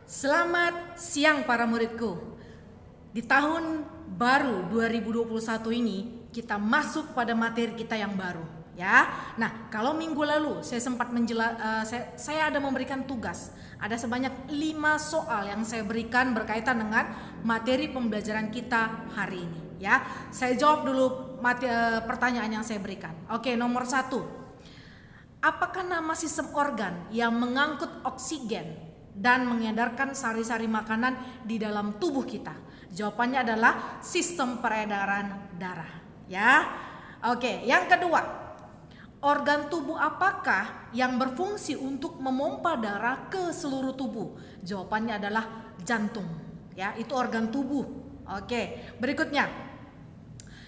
Selamat siang para muridku. Di tahun baru 2021 ini kita masuk pada materi kita yang baru, ya. Nah, kalau minggu lalu saya sempat saya ada memberikan tugas. Ada sebanyak 5 soal yang saya berikan berkaitan dengan materi pembelajaran kita hari ini, ya. Saya jawab dulu pertanyaan yang saya berikan. Oke, nomor 1. Apakah nama sistem organ yang mengangkut oksigen dan mengedarkan sari-sari makanan di dalam tubuh kita? Jawabannya adalah sistem peredaran darah, ya. Oke, yang kedua, organ tubuh apakah yang berfungsi untuk memompa darah ke seluruh tubuh? Jawabannya adalah jantung, ya. Itu organ tubuh. Oke, berikutnya,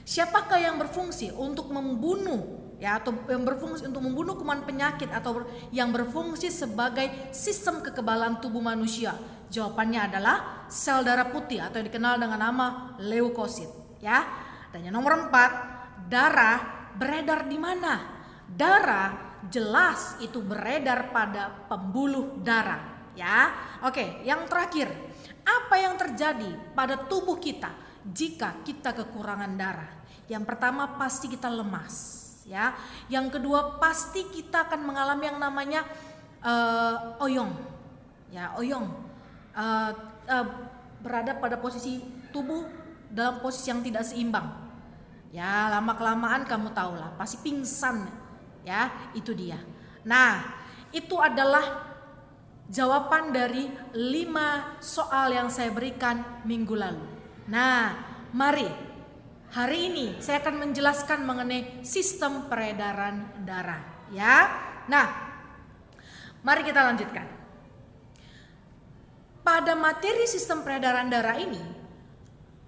siapakah yang berfungsi untuk membunuh, ya, atau yang berfungsi untuk membunuh kuman penyakit atau yang berfungsi sebagai sistem kekebalan tubuh manusia? Jawabannya adalah sel darah putih atau yang dikenal dengan nama leukosit, ya. Dan yang nomor 4, darah beredar di mana? Darah jelas itu beredar pada pembuluh darah, ya. Oke, yang terakhir, apa yang terjadi pada tubuh kita jika kita kekurangan darah? Yang pertama, pasti kita lemas, ya. Yang kedua, pasti kita akan mengalami yang namanya oyong, ya. Oyong berada pada posisi tubuh dalam posisi yang tidak seimbang, ya. Lama kelamaan kamu tahulah, pasti pingsan, ya. Itu dia. Nah, itu adalah jawaban dari 5 soal yang saya berikan minggu lalu. Nah, mari hari ini saya akan menjelaskan mengenai sistem peredaran darah, ya. Nah, mari kita lanjutkan. Pada materi sistem peredaran darah ini,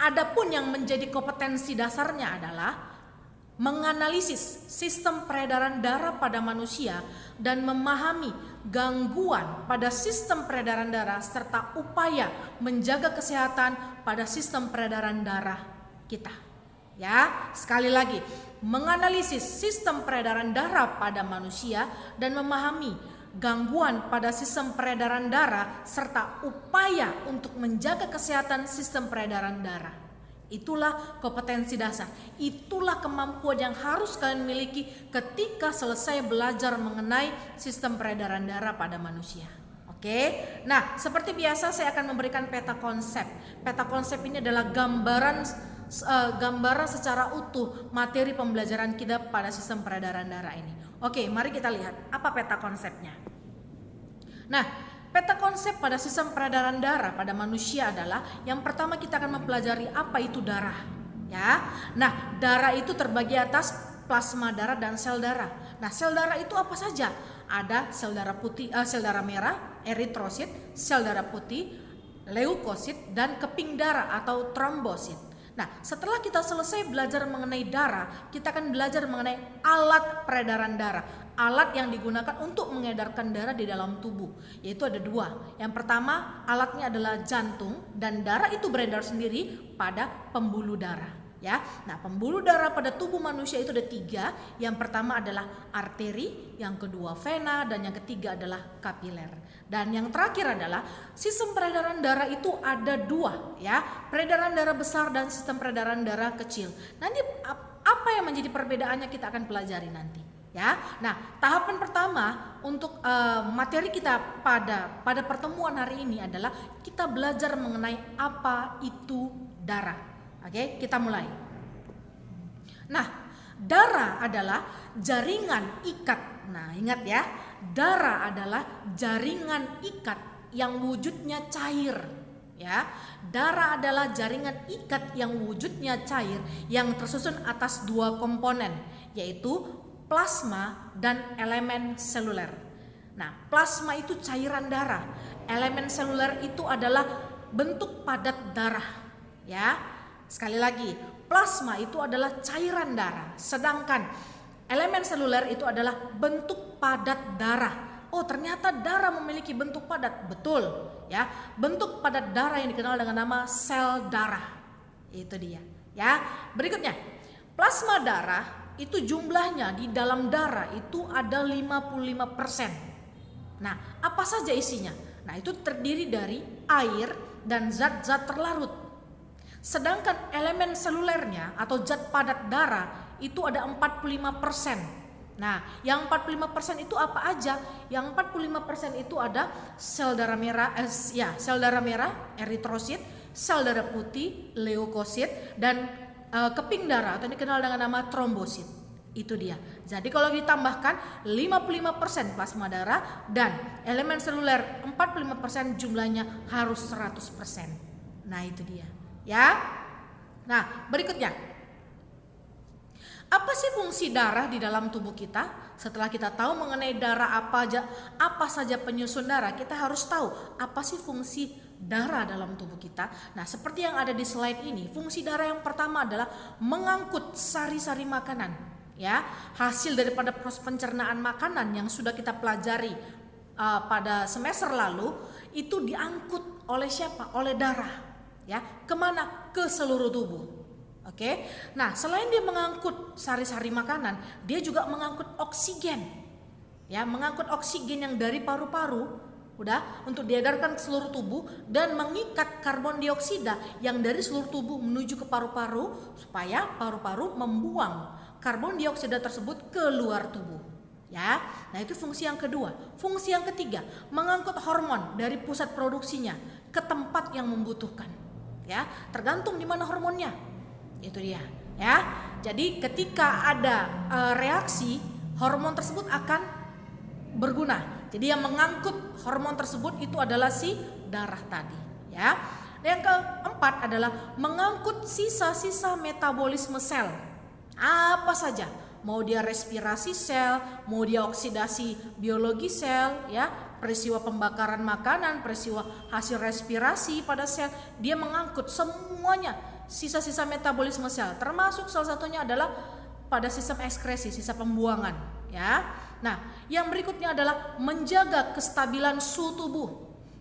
adapun yang menjadi kompetensi dasarnya adalah menganalisis sistem peredaran darah pada manusia dan memahami gangguan pada sistem peredaran darah serta upaya menjaga kesehatan pada sistem peredaran darah kita. Ya, sekali lagi, menganalisis sistem peredaran darah pada manusia dan memahami gangguan pada sistem peredaran darah serta upaya untuk menjaga kesehatan sistem peredaran darah. Itulah kompetensi dasar. Itulah kemampuan yang harus kalian miliki ketika selesai belajar mengenai sistem peredaran darah pada manusia. Oke. Nah, seperti biasa saya akan memberikan peta konsep. Peta konsep ini adalah gambaran secara utuh materi pembelajaran kita pada sistem peredaran darah ini. Oke, mari kita lihat apa peta konsepnya. Nah, peta konsep pada sistem peredaran darah pada manusia adalah yang pertama kita akan mempelajari apa itu darah, ya. Nah, darah itu terbagi atas plasma darah dan sel darah. Nah, sel darah itu apa saja? Ada sel darah putih, sel darah merah, eritrosit, sel darah putih, leukosit, dan keping darah atau trombosit. Nah, setelah kita selesai belajar mengenai darah, kita akan belajar mengenai alat peredaran darah. Alat yang digunakan untuk mengedarkan darah di dalam tubuh, yaitu ada 2. Yang pertama, alatnya adalah jantung, dan darah itu beredar sendiri pada pembuluh darah, ya. Nah, pembuluh darah pada tubuh manusia itu ada 3. Yang pertama adalah arteri, yang kedua vena, dan yang ketiga adalah kapiler. Dan yang terakhir adalah sistem peredaran darah itu ada 2, ya. Peredaran darah besar dan sistem peredaran darah kecil. Nanti apa yang menjadi perbedaannya kita akan pelajari nanti, ya. Nah, tahapan pertama untuk materi kita pada pertemuan hari ini adalah kita belajar mengenai apa itu darah. Oke, kita mulai. Nah, darah adalah jaringan ikat. Nah, ingat ya, darah adalah jaringan ikat yang wujudnya cair, ya. Darah adalah jaringan ikat yang wujudnya cair yang tersusun atas 2 komponen, yaitu plasma dan elemen seluler. Nah, plasma itu cairan darah, elemen seluler itu adalah bentuk padat darah, ya. Sekali lagi, plasma itu adalah cairan darah, sedangkan elemen seluler itu adalah bentuk padat darah. Oh, ternyata darah memiliki bentuk padat. Betul, ya. Bentuk padat darah yang dikenal dengan nama sel darah. Itu dia, ya. Berikutnya, plasma darah itu jumlahnya di dalam darah itu ada 55%. Nah, apa saja isinya? Nah, itu terdiri dari air dan zat-zat terlarut. Sedangkan elemen selulernya atau zat padat darah itu ada 45%. Nah, yang 45% itu apa aja? Yang 45% itu ada sel darah merah, sel darah merah, eritrosit, sel darah putih, leukosit, dan keping darah atau dikenal dengan nama trombosit. Itu dia. Jadi kalau ditambahkan 55% plasma darah dan elemen seluler 45%, jumlahnya harus 100%. Nah, itu dia. Ya. Nah, berikutnya. Apa sih fungsi darah di dalam tubuh kita? Setelah kita tahu mengenai darah apa saja penyusun darah, kita harus tahu apa sih fungsi darah dalam tubuh kita. Nah, seperti yang ada di slide ini, fungsi darah yang pertama adalah mengangkut sari-sari makanan, ya. Hasil daripada proses pencernaan makanan yang sudah kita pelajari pada semester lalu, itu diangkut oleh siapa? Oleh darah. Ya, kemana? Ke seluruh tubuh. Oke. Nah, selain dia mengangkut sari-sari makanan, dia juga mengangkut oksigen. Ya, mengangkut oksigen yang dari paru-paru, udah, untuk diedarkan ke seluruh tubuh dan mengikat karbon dioksida yang dari seluruh tubuh menuju ke paru-paru supaya paru-paru membuang karbon dioksida tersebut ke luar tubuh. Ya. Nah, itu fungsi yang kedua. Fungsi yang ketiga, mengangkut hormon dari pusat produksinya ke tempat yang membutuhkan. Ya, tergantung di mana hormonnya. Itu dia, ya. Jadi ketika ada reaksi, hormon tersebut akan berguna. Jadi yang mengangkut hormon tersebut itu adalah si darah tadi, ya. Yang keempat adalah mengangkut sisa-sisa metabolisme sel. Apa saja, mau dia respirasi sel, mau dia oksidasi biologi sel, ya, peristiwa pembakaran makanan, peristiwa hasil respirasi pada sel, dia mengangkut semuanya, sisa-sisa metabolisme sel, termasuk salah satunya adalah pada sistem ekskresi, sisa pembuangan, ya. Nah, yang berikutnya adalah menjaga kestabilan suhu tubuh.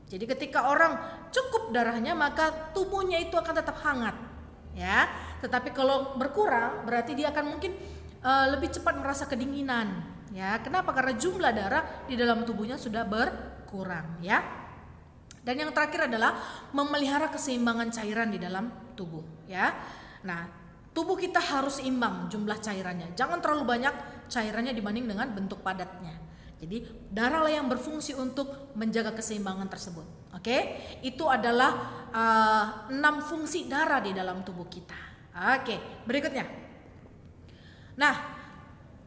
Jadi ketika orang cukup darahnya, maka tubuhnya itu akan tetap hangat, ya. Tetapi kalau berkurang, berarti dia akan mungkin lebih cepat merasa kedinginan. Ya, kenapa? Karena jumlah darah di dalam tubuhnya sudah berkurang, ya. Dan yang terakhir adalah memelihara keseimbangan cairan di dalam tubuh, ya. Nah, tubuh kita harus imbang jumlah cairannya. Jangan terlalu banyak cairannya dibanding dengan bentuk padatnya. Jadi, darahlah yang berfungsi untuk menjaga keseimbangan tersebut. Oke? Itu adalah 6 fungsi darah di dalam tubuh kita. Oke, berikutnya. Nah,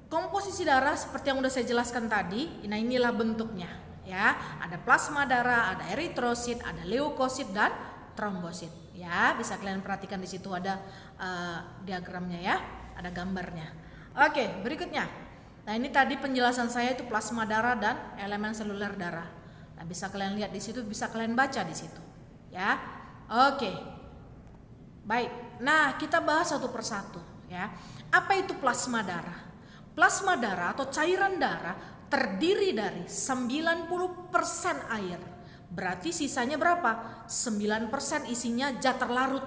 komposisi darah seperti yang sudah saya jelaskan tadi, nah inilah bentuknya, ya. Ada plasma darah, ada eritrosit, ada leukosit dan trombosit, ya. Bisa kalian perhatikan di situ ada diagramnya, ya, ada gambarnya. Oke, berikutnya. Nah, ini tadi penjelasan saya itu plasma darah dan elemen seluler darah. Nah, bisa kalian lihat di situ, bisa kalian baca di situ, ya. Oke. Baik. Nah, kita bahas satu persatu, ya. Apa itu plasma darah? Plasma darah atau cairan darah terdiri dari 90% air. Berarti sisanya berapa? 9% isinya zat terlarut.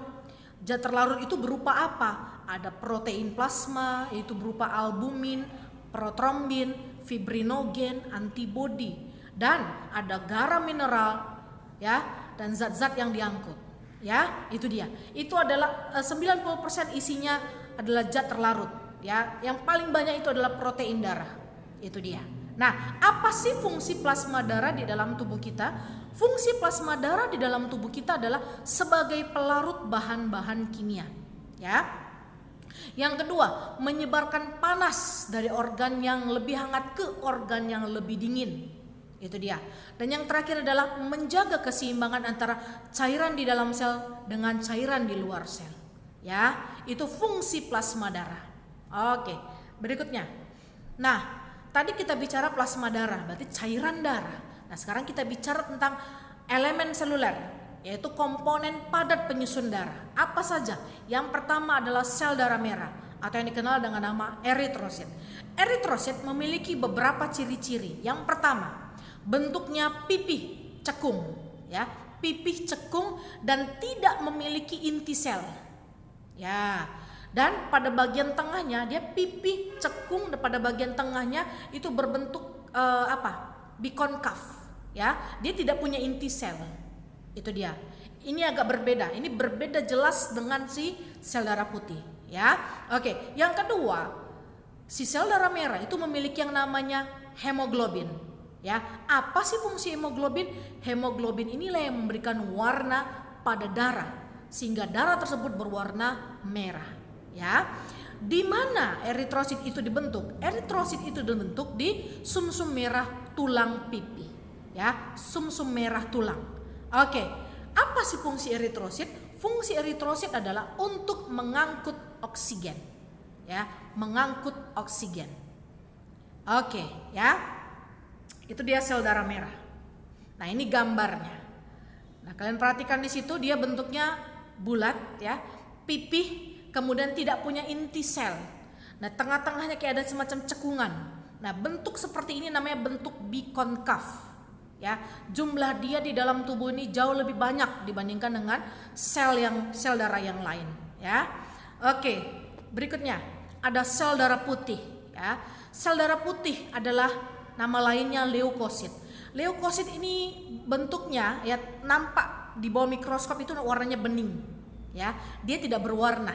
Zat terlarut itu berupa apa? Ada protein plasma, yaitu berupa albumin, protrombin, fibrinogen, antibodi, dan ada garam mineral, ya, dan zat-zat yang diangkut. Ya, itu dia. Itu adalah 90% isinya adalah zat terlarut. Ya, yang paling banyak itu adalah protein darah. Itu dia. Nah, apa sih fungsi plasma darah di dalam tubuh kita? Fungsi plasma darah di dalam tubuh kita adalah sebagai pelarut bahan-bahan kimia, ya. Yang kedua, menyebarkan panas dari organ yang lebih hangat ke organ yang lebih dingin. Itu dia. Dan yang terakhir adalah menjaga keseimbangan antara cairan di dalam sel dengan cairan di luar sel. Ya, itu fungsi plasma darah. Oke, berikutnya. Nah, tadi kita bicara plasma darah, berarti cairan darah. Nah, sekarang kita bicara tentang elemen seluler, yaitu komponen padat penyusun darah. Apa saja? Yang pertama adalah sel darah merah atau yang dikenal dengan nama eritrosit. Eritrosit memiliki beberapa ciri-ciri. Yang pertama, bentuknya pipih cekung, ya, pipih cekung dan tidak memiliki inti sel. Ya. Dan pada bagian tengahnya dia pipih cekung, dan pada bagian tengahnya itu berbentuk bikonkav, ya. Dia tidak punya inti sel. Itu dia. Ini agak berbeda. Ini berbeda jelas dengan si sel darah putih, ya. Oke, yang kedua, si sel darah merah itu memiliki yang namanya hemoglobin, ya. Apa sih fungsi hemoglobin? Hemoglobin inilah yang memberikan warna pada darah sehingga darah tersebut berwarna merah, ya. Di mana eritrosit itu dibentuk? Eritrosit itu dibentuk di sumsum merah tulang pipi, ya, sumsum merah tulang. Oke, apa sih fungsi eritrosit? Fungsi eritrosit adalah untuk mengangkut oksigen, ya, mengangkut oksigen. Oke, ya, itu dia sel darah merah. Nah, ini gambarnya. Nah, kalian perhatikan di situ dia bentuknya bulat, ya, pipih, kemudian tidak punya inti sel. Nah, tengah-tengahnya kayak ada semacam cekungan. Nah, bentuk seperti ini namanya bentuk bikonkav, ya. Jumlah dia di dalam tubuh ini jauh lebih banyak dibandingkan dengan sel darah yang lain, ya. Oke, berikutnya ada sel darah putih, ya. Sel darah putih adalah nama lainnya leukosit. Leukosit ini bentuknya, ya, nampak di bawah mikroskop itu warnanya bening, ya. Dia tidak berwarna.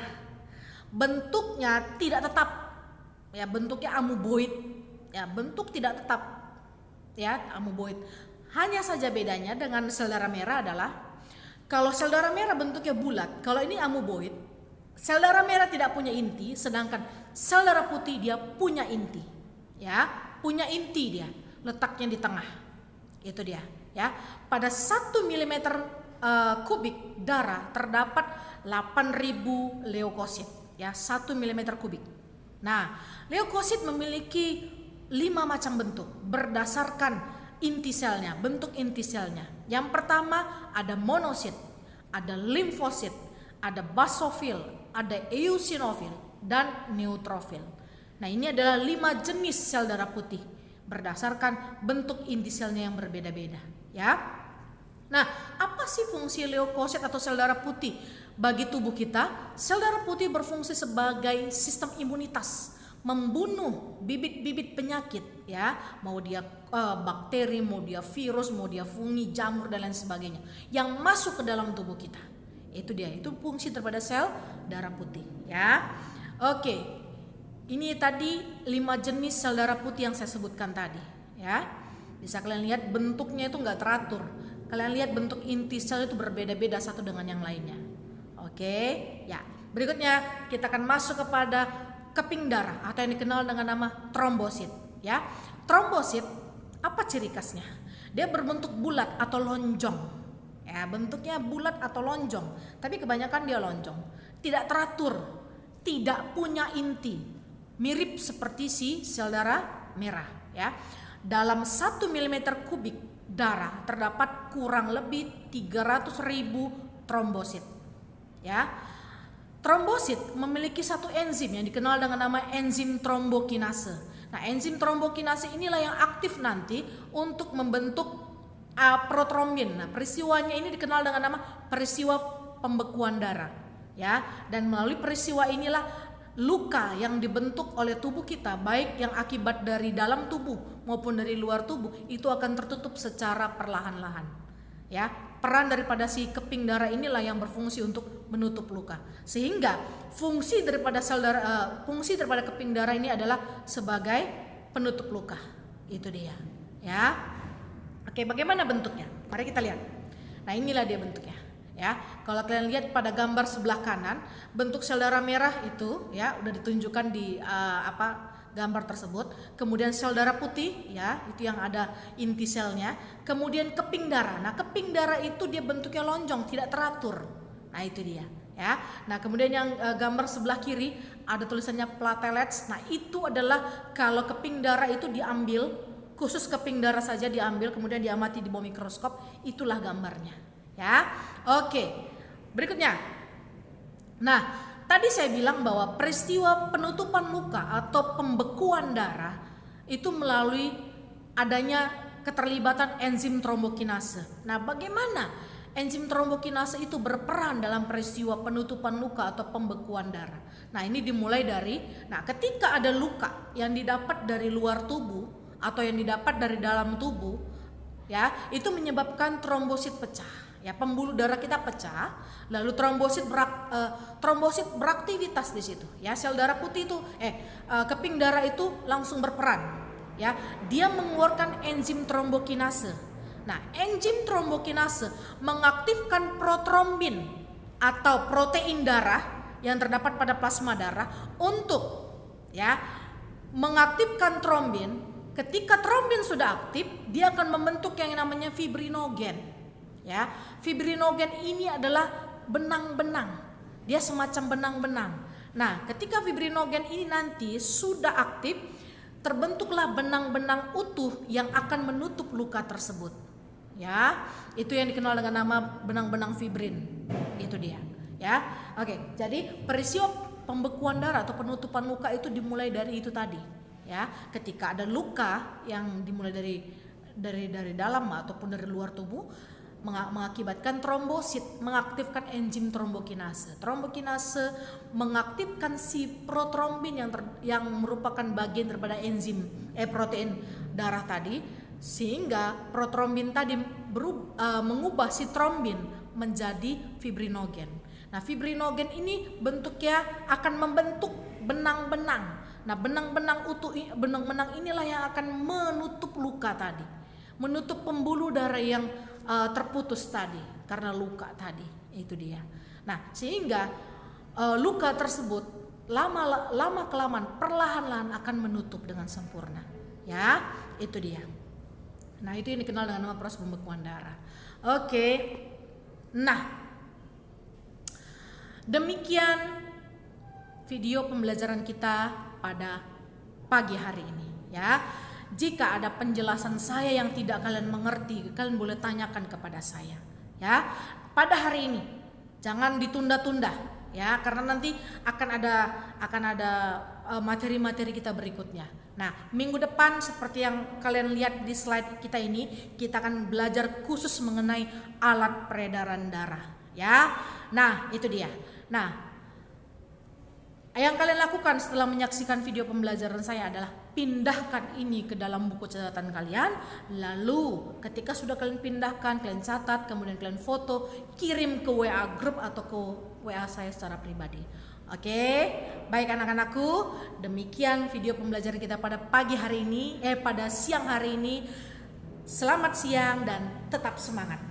Bentuknya tidak tetap, ya, bentuknya amoeboid, ya, bentuk tidak tetap, ya, amoeboid. Hanya saja bedanya dengan sel darah merah adalah kalau sel darah merah bentuknya bulat, kalau ini amoeboid, sel darah merah tidak punya inti, sedangkan sel darah putih dia punya inti, ya, punya inti dia, letaknya di tengah. Itu dia, ya. Pada 1 mm kubik darah terdapat 8.000 leukosit, ya, 1 mm kubik. Nah, leukosit memiliki 5 macam bentuk berdasarkan inti selnya, bentuk inti selnya. Yang pertama ada monosit, ada limfosit, ada basofil, ada eosinofil, dan neutrofil. Nah, ini adalah 5 jenis sel darah putih berdasarkan bentuk inti selnya yang berbeda-beda, ya. Nah, apa sih fungsi leukosit atau sel darah putih bagi tubuh kita? Sel darah putih berfungsi sebagai sistem imunitas, membunuh bibit-bibit penyakit, ya, mau dia bakteri, mau dia virus, mau dia fungi, jamur dan lain sebagainya yang masuk ke dalam tubuh kita. Itu dia, itu fungsi daripada sel darah putih, ya. Oke, ini tadi 5 jenis sel darah putih yang saya sebutkan tadi, ya. Bisa kalian lihat bentuknya itu nggak teratur. Kalian lihat bentuk inti sel itu berbeda-beda satu dengan yang lainnya. Oke, ya. Berikutnya kita akan masuk kepada keping darah atau yang dikenal dengan nama trombosit, ya. Trombosit, apa ciri khasnya? Dia berbentuk bulat atau lonjong, ya, bentuknya bulat atau lonjong, tapi kebanyakan dia lonjong, tidak teratur, tidak punya inti, mirip seperti si sel darah merah, ya. Dalam 1 mm kubik darah terdapat kurang lebih 300.000 trombosit, ya. Trombosit memiliki satu enzim yang dikenal dengan nama enzim trombokinase. Nah, enzim trombokinase inilah yang aktif nanti untuk membentuk protrombin. Nah, peristiwanya ini dikenal dengan nama peristiwa pembekuan darah, ya. Dan melalui peristiwa inilah luka yang dibentuk oleh tubuh kita, baik yang akibat dari dalam tubuh maupun dari luar tubuh, itu akan tertutup secara perlahan-lahan, ya. Peran daripada si keping darah inilah yang berfungsi untuk menutup luka, sehingga fungsi daripada keping darah ini adalah sebagai penutup luka. Itu dia, ya. Oke, bagaimana bentuknya? Mari kita lihat. Nah, inilah dia bentuknya, ya. Kalau kalian lihat pada gambar sebelah kanan, bentuk sel darah merah itu, ya, udah ditunjukkan di gambar tersebut. Kemudian sel darah putih, ya, itu yang ada inti selnya. Kemudian keping darah. Nah, keping darah itu dia bentuknya lonjong, tidak teratur. Nah, itu dia, ya. Nah, kemudian yang gambar sebelah kiri ada tulisannya platelets. Nah, itu adalah kalau keping darah itu diambil, khusus keping darah saja diambil, kemudian diamati di bawah mikroskop, itulah gambarnya, ya. Oke, berikutnya. Nah, tadi saya bilang bahwa peristiwa penutupan luka atau pembekuan darah itu melalui adanya keterlibatan enzim trombokinase. Nah, bagaimana enzim trombokinase itu berperan dalam peristiwa penutupan luka atau pembekuan darah? Nah, ini dimulai dari, ketika ada luka yang didapat dari luar tubuh atau yang didapat dari dalam tubuh, ya, itu menyebabkan trombosit pecah. Ya, pembuluh darah kita pecah, lalu trombosit beraktivitas di situ. Ya, sel darah putih itu, keping darah itu langsung berperan. Ya, dia mengeluarkan enzim trombokinase. Nah, enzim trombokinase mengaktifkan protrombin atau protein darah yang terdapat pada plasma darah untuk ya mengaktifkan trombin. Ketika trombin sudah aktif, dia akan membentuk yang namanya fibrinogen. Ya, fibrinogen ini adalah benang-benang. Dia semacam benang-benang. Nah, ketika fibrinogen ini nanti sudah aktif, terbentuklah benang-benang utuh yang akan menutup luka tersebut. Ya, itu yang dikenal dengan nama benang-benang fibrin. Itu dia. Ya, oke. Jadi peristiwa pembekuan darah atau penutupan luka itu dimulai dari itu tadi. Ya, ketika ada luka yang dimulai dari dalam ataupun dari luar tubuh mengakibatkan trombosit mengaktifkan enzim trombokinase. Trombokinase mengaktifkan si protrombin yang merupakan bagian daripada enzim protein darah tadi, sehingga protrombin tadi mengubah si trombin menjadi fibrinogen. Nah, fibrinogen ini bentuknya akan membentuk benang-benang. Nah, benang-benang inilah yang akan menutup luka tadi, menutup pembuluh darah yang terputus tadi karena luka tadi. Itu dia. Nah, sehingga luka tersebut lama kelamaan perlahan-lahan akan menutup dengan sempurna. Ya, itu dia. Nah, itu yang dikenal dengan nama proses pembekuan darah. Oke. Nah, demikian video pembelajaran kita pada pagi hari ini, ya. Jika ada penjelasan saya yang tidak kalian mengerti, kalian boleh tanyakan kepada saya, ya. Pada hari ini jangan ditunda-tunda, ya, karena nanti akan ada materi-materi kita berikutnya. Nah, minggu depan seperti yang kalian lihat di slide kita ini, kita akan belajar khusus mengenai alat peredaran darah, ya. Nah, itu dia. Nah, yang kalian lakukan setelah menyaksikan video pembelajaran saya adalah pindahkan ini ke dalam buku catatan kalian. Lalu ketika sudah kalian pindahkan, kalian catat, kemudian kalian foto, kirim ke WA group atau ke WA saya secara pribadi. Oke, baik anak-anakku, demikian video pembelajaran kita pada pagi hari ini, pada siang hari ini. Selamat siang dan tetap semangat.